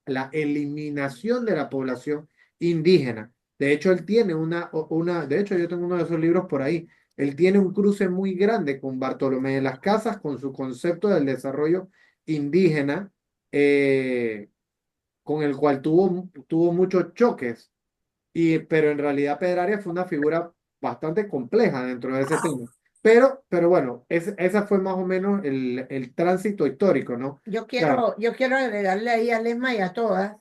la eliminación de la población indígena. De hecho, él tiene de hecho, yo tengo uno de esos libros por ahí. Él tiene un cruce muy grande con Bartolomé de las Casas, con su concepto del desarrollo indígena, eh, con el cual tuvo muchos choques, pero en realidad Pedrarias fue una figura bastante compleja dentro de ese tema. Pero bueno, esa fue más o menos el tránsito histórico, ¿no? O sea, Yo quiero agregarle ahí a Lesma y a todas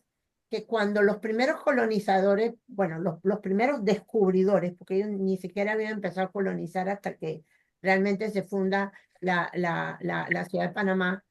que cuando los primeros colonizadores, bueno, los primeros descubridores, porque ellos ni siquiera habían empezado a colonizar hasta que realmente se funda la ciudad de Panamá,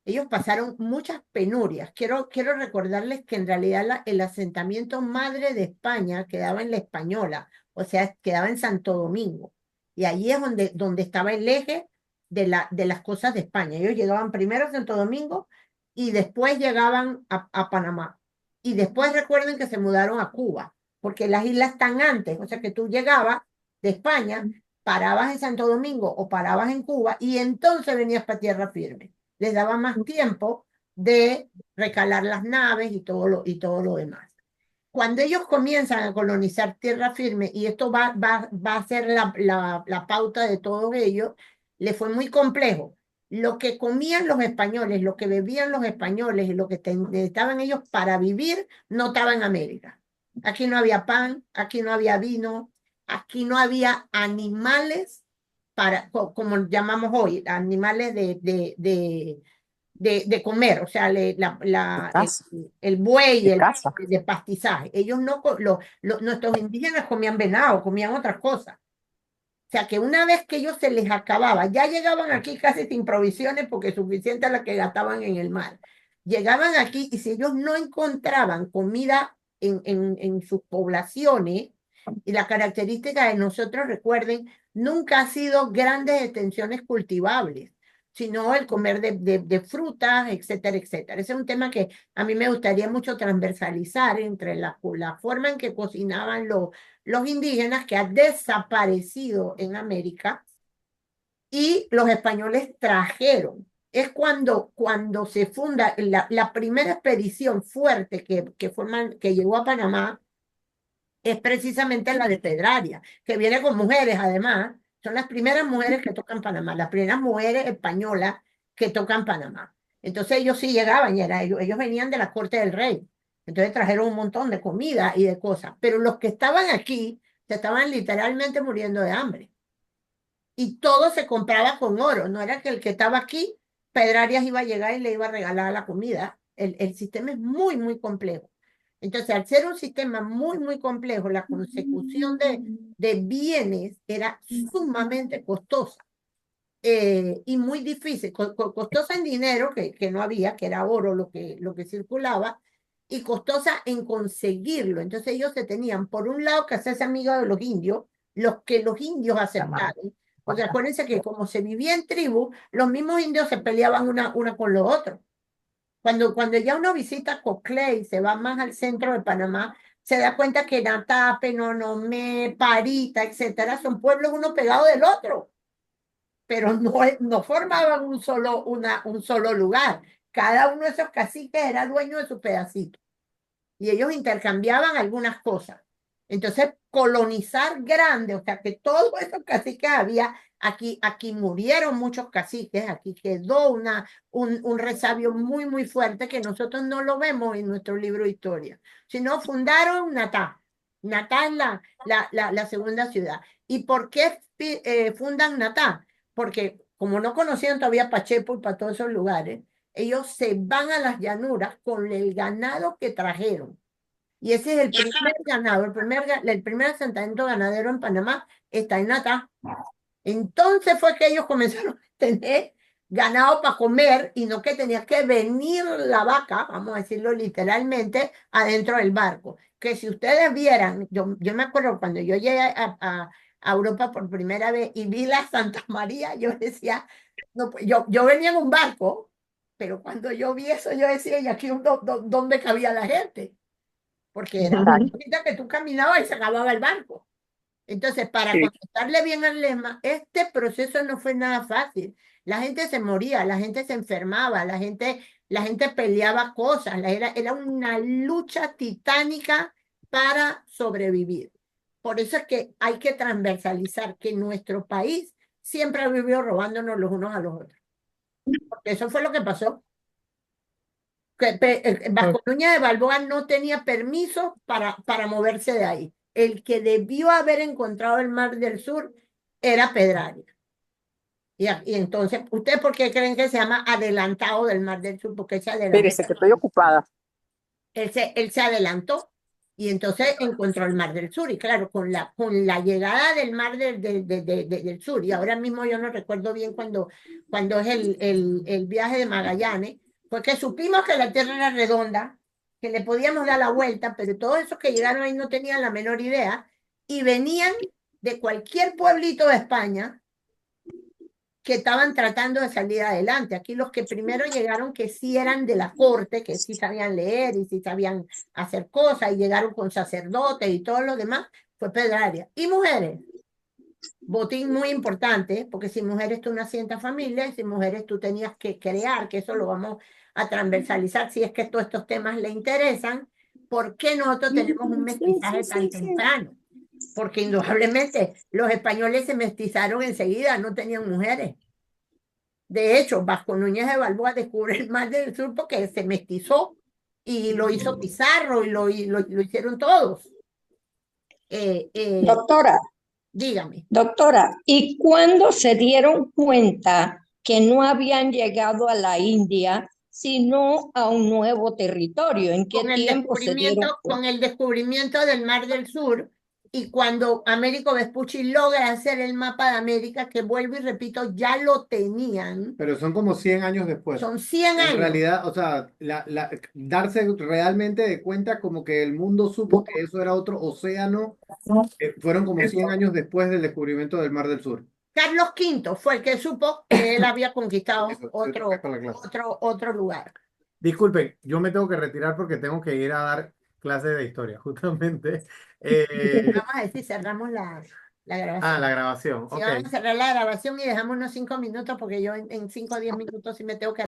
ellos pasaron muchas penurias. Quiero recordarles que en realidad el asentamiento madre de España quedaba en La Española, o sea, quedaba en Santo Domingo. Y allí es donde estaba el eje de las cosas de España. Ellos llegaban primero a Santo Domingo y después llegaban a Panamá. Y después recuerden que se mudaron a Cuba, porque las islas están antes, o sea que tú llegabas de España, parabas en Santo Domingo o parabas en Cuba y entonces venías para tierra firme. Les daba más tiempo de recalar las naves y todo lo demás. Cuando ellos comienzan a colonizar tierra firme, y esto va a ser la pauta de todos ellos, les fue muy complejo. Lo que comían los españoles, lo que bebían los españoles y lo que necesitaban ellos para vivir, no estaba en América. Aquí no había pan, aquí no había vino, aquí no había animales como llamamos hoy, animales de comer, o sea, de casa, el buey, de casa. de pastizaje. Ellos no, nuestros indígenas comían venado, comían otras cosas. O sea, que una vez que ellos se les acababa, ya llegaban aquí casi sin provisiones porque suficiente a la que gastaban en el mar. Llegaban aquí y si ellos no encontraban comida en sus poblaciones, y la característica de nosotros, recuerden, nunca ha sido grandes extensiones cultivables, sino el comer de frutas, etcétera, etcétera. Ese es un tema que a mí me gustaría mucho transversalizar entre la forma en que cocinaban los indígenas, que ha desaparecido en América, y los españoles trajeron. Es cuando se funda la primera expedición fuerte que llegó a Panamá, es precisamente la de Pedraria, que viene con mujeres además. Son las primeras mujeres que tocan Panamá, las primeras mujeres españolas que tocan Panamá. Entonces ellos sí llegaban, ellos venían de la corte del rey. Entonces trajeron un montón de comida y de cosas. Pero los que estaban aquí se estaban literalmente muriendo de hambre. Y todo se compraba con oro. No era que el que estaba aquí, Pedrarias iba a llegar y le iba a regalar la comida. El sistema es muy, muy complejo. Entonces, al ser un sistema muy, muy complejo, la consecución de bienes era sumamente costosa y muy difícil, costosa en dinero, que no había, que era oro lo que circulaba, y costosa en conseguirlo. Entonces ellos se tenían, por un lado, que hacerse amigos de los indios, los que los indios aceptaron. Porque acuérdense que como se vivía en tribu, los mismos indios se peleaban una con los otros. Cuando ya uno visita Coclé y se va más al centro de Panamá, se da cuenta que Natape, Nonomé, Parita, etcétera, son pueblos uno pegado del otro, pero no formaban un solo lugar. Cada uno de esos caciques era dueño de su pedacito y ellos intercambiaban algunas cosas. Entonces, colonizar grande, o sea, que todos esos caciques había, aquí murieron muchos caciques, aquí quedó un resabio muy, muy fuerte que nosotros no lo vemos en nuestro libro de historia, sino fundaron Natá. Natá es la segunda ciudad. ¿Y por qué fundan Natá? Porque como no conocían todavía Pacheco y para todos esos lugares, ellos se van a las llanuras con el ganado que trajeron. Y ese es el primer ganado, el primer asentamiento ganadero en Panamá está en Natá. Entonces fue que ellos comenzaron a tener ganado para comer y no que tenía que venir la vaca, vamos a decirlo literalmente, adentro del barco. Que si ustedes vieran, yo me acuerdo cuando yo llegué a Europa por primera vez y vi la Santa María, yo decía, no, pues, yo venía en un barco, pero cuando yo vi eso, yo decía, ¿y aquí dónde cabía la gente? Porque era una cosita que tú caminabas y se acababa el barco. Entonces, para contestarle bien al lema, este proceso no fue nada fácil. La gente se moría, la gente se enfermaba, la gente peleaba cosas, era una lucha titánica para sobrevivir. Por eso es que hay que transversalizar que nuestro país siempre ha vivido robándonos los unos a los otros. Porque eso fue lo que pasó. Vasco Núñez de Balboa no tenía permiso para moverse de ahí. El que debió haber encontrado el Mar del Sur era Pedraria. Y entonces, ¿ustedes por qué creen que se llama adelantado del Mar del Sur? Porque se adelantó. Espérese, que estoy ocupada. Él se adelantó y entonces encontró el Mar del Sur. Y claro, con la llegada del Mar del Sur, y ahora mismo yo no recuerdo bien cuando es el viaje de Magallanes, fue que supimos que la Tierra era redonda, que le podíamos dar la vuelta, pero todos esos que llegaron ahí no tenían la menor idea y venían de cualquier pueblito de España que estaban tratando de salir adelante. Aquí los que primero llegaron que sí eran de la corte, que sí sabían leer y sí sabían hacer cosas y llegaron con sacerdotes y todo lo demás, fue Pedraria. Y mujeres, botín muy importante, porque sin mujeres tú no hacías familia, y sin mujeres tú tenías que crear, que eso lo vamos a transversalizar si es que todos estos temas le interesan. ¿Por qué nosotros tenemos un mestizaje tan temprano? Porque indudablemente los españoles se mestizaron enseguida, no tenían mujeres. De hecho, Vasco Núñez de Balboa descubre el Mar del Sur porque se mestizó y lo hizo Pizarro y lo hicieron todos. Doctora, Dígame. doctora, ¿y cuándo se dieron cuenta que no habían llegado a la India, sino a un nuevo territorio? ¿En qué tiempo se dieron cuenta? Con el descubrimiento del Mar del Sur y cuando Américo Vespucci logra hacer el mapa de América, que vuelvo y repito, ya lo tenían. Pero son como 100 años después. Son 100 años. En realidad, o sea, darse realmente de cuenta como que el mundo supo que eso era otro océano, fueron como 100 años después del descubrimiento del Mar del Sur. Carlos V fue el que supo que él había conquistado Eso, otro lugar. Disculpen, yo me tengo que retirar porque tengo que ir a dar clases de historia, justamente. Vamos a ver si cerramos la grabación. La grabación, Sí, ok. vamos a cerrar la grabación y dejamos unos 5 minutos porque yo en 5 o 10 minutos sí me tengo que